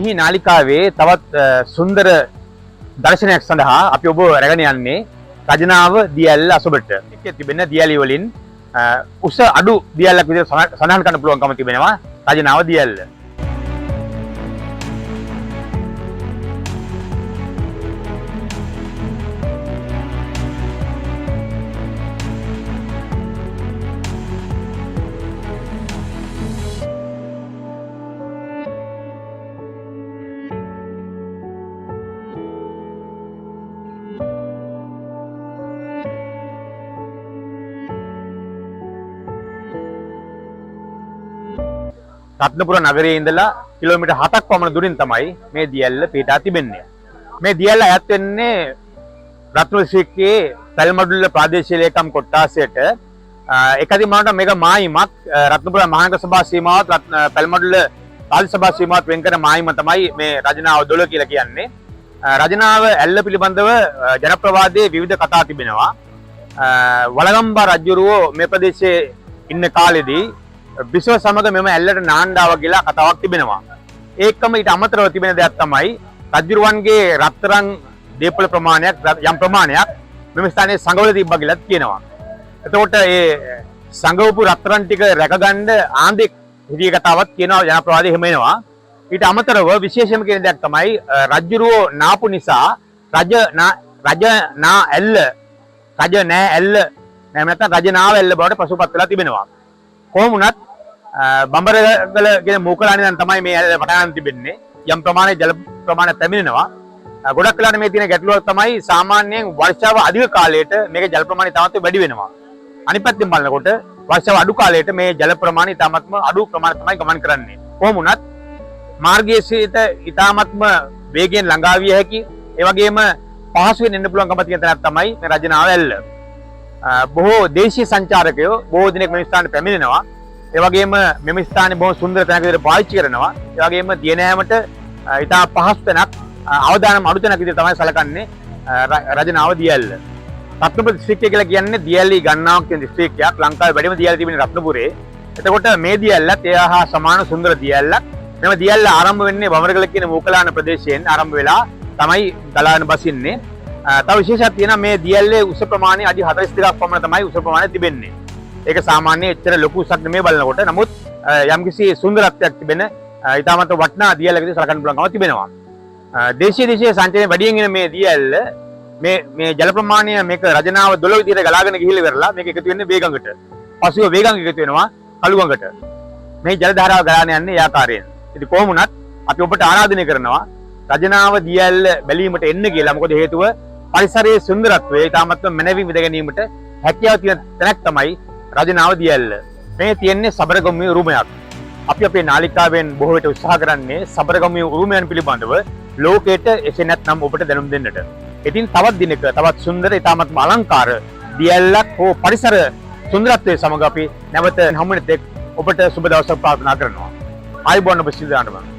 මිහි නාලිකාවේ තවත් සුන්දර දර්ශනයක් සඳහා අපි ඔබ රැගෙන යන්නේ රජනාව දියැල්ල අසබට. එකේ තිබෙන දියැලි වලින් උස අඩු දියැලක් විදිහට සඳහන් කරන්න පුළුවන්කම තිබෙනවා රජනාව දියැල්ල. රත්නපුර නගරයේ ඉඳලා කිලෝමීටර් 7ක් පමණ දුරින් තමයි මේ දියැල්ල පිහිටා තිබෙන්නේ. මේ දියැල්ල ඈත් වෙන්නේ රත්නපුර දිස්ත්‍රික්කයේ පැල්මඩුල්ල ප්‍රාදේශීය ලේකම් කොට්ටාසයට එකදින් මනට මේක මායිමක් රත්නපුර මහනගර සභා සීමාවත් පැල්මඩුල්ල පාලි සභා සීමාවත් වෙන් කරන මායිම තමයි මේ රජනාව දොළ කියලා කියන්නේ. රජනාව ඇල්ල පිළිබඳව ජනප්‍රවාදයේ විවිධ කතා තිබෙනවා. වලගම්බා රජුරෝ මේ ප්‍රදේශයේ ඉන්න කාලෙදී විශ්ව සමග මෙම ඇල්ලට නාන්ඩාව කියලා කතාවක් තිබෙනවා. ඒකම ඊට අමතරව තිබෙන දෙයක් තමයි රජුරුවන්ගේ රත්තරන් දීපල ප්‍රමාණයක් යම් ප්‍රමාණයක් මෙම ස්ථානයේ සංගවල තිබ්බා කියලා කියනවා. එතකොට ඒ සංගවපු රත්තරන් ටික රැකගන්න ආන්දෙක් හිටිය කතාවක් කියනවා ජනප්‍රවාදයේ එහෙම එනවා. ඊට අමතරව විශේෂම කියන දෙයක් තමයි රජුරුවෝ නාපු නිසා රජ නා ඇල්ල රජ නෑ ඇල්ල නැත්නම් රජ නාව ඇල්ල බවට පසුපත් වෙලා තිබෙනවා. කොහොම වුණත් බඹරගල කියන මූකලානේ දැන් තමයි මේ ඇල්ල පටන් ගන්න තිබෙන්නේ. යම් ප්‍රමාණයක ජල ප්‍රමාණය පැමිණෙනවා. ගොඩක් වෙලාවට මේ තියෙන ගැටලුවක් තමයි සාමාන්‍යයෙන් වර්ෂාව අධික කාලයට මේක ජල ප්‍රමාණය තාමත් වැඩි වෙනවා. අනිත් පැත්තෙන් බලනකොට වර්ෂාව අඩු කාලයට මේ ජල ප්‍රමාණය තාමත්ම අඩු ප්‍රමාණයක් තමයි ගමන් කරන්නේ. කොහොම වුණත් මාර්ගයේ සිට ඊ타මත්ම වේගයෙන් ළඟා විය හැකි ඒ වගේම පහසුවෙන් එන්න පුළුවන් කම තියෙන තැනක් තමයි මේ රජනාව ඇල්ල. බොහෝ දේශීය සංචාරකයෝ බොහෝ දිනක් මෙම ස්ථානට පැමිණෙනවා. ඒ වගේම මෙම ස්ථානේ බොහෝ සුන්දර තැනක් විදිහට පාවිච්චි කරනවා. ඒ වගේම දියනෑමට ඊටා පහසු තැනක් අවදානම් අඩු තැනක් විදිහට තමයි සැලකන්නේ රජනාව දියැල්ල. රත්නපුර දිස්ත්‍රික්කය කියලා කියන්නේ දියැලි ගණනාවක් තියෙන දිස්ත්‍රික්කයක්. ලංකාවේ වැඩිම දියැලි තිබෙන රත්නපුරේ. එතකොට මේ දියැල්ලත් ඒ හා සමාන සුන්දර දියැල්ලක්. මෙම දියැල්ල ආරම්භ වෙන්නේ බමරගල කියන මූකලාන ප්‍රදේශයෙන් ආරම්භ වෙලා තමයි ගලාගෙන බසින්නේ. තව විශේෂයක් තියෙනවා මේ දියැල්ලේ උස ප්‍රමාණය අඩි 42ක් පමණ තමයි උස ප්‍රමාණය තිබෙන්නේ. ඒක සාමාන්‍ය එච්චර ලොකු උසක් නෙමෙයි බලනකොට. නමුත් යම්කිසි සුන්දරත්වයක් තිබෙන ඊටමත් වටිනා දියැලක විදිහට සලකන්න පුළුවන්කම තිබෙනවා. දේශීය සංචාරයේ වැඩියෙන් එන මේ දියැල්ල මේ ජල ප්‍රමාණය මේක රජනාව 12 විදිහට ගලාගෙන ගිහිල්ලා ඉවරලා මේක එකතු වෙන්නේ වේගඟට. පසුව වේගඟ එකතු වෙනවා කළුගඟට. මේ ජල ධාරාව ගලාගෙන යන්නේ ඒ ආකාරයෙන්. ඉතින් කොහොම වුණත් අපි ඔබට ආරාධනය කරනවා රජනාව දියැල්ල බැලීමට එන්න කියලා. මොකද හේතුව පරිසරයේ සුන්දරත්වය ඊටමත්ම මැනවින් විඳ ගැනීමට හැකියාව තියෙන තැනක් තමයි රජනාව දියැල්ල. මේ තියෙන්නේ සබරගමුවේ උරුමයක්. අපි අපේ නාලිකාවෙන් බොහෝ විට උත්සාහ කරන්නේ සබරගමුවේ උරුමයන් පිළිබඳව ලෝකයට එසේ නැත්නම් ඔබට දැනුම් දෙන්නට. ඉතින් තවත් දිනක තවත් සුන්දර ඊටමත්ම අලංකාර දියැල්ලක් හෝ පරිසර සුන්දරත්වයේ සමග අපි නැවත හමු වෙන තෙක් ඔබට සුබ දවසක් ප්‍රාර්ථනා කරනවා. ආයුබෝවන් ඔබ සියලුම.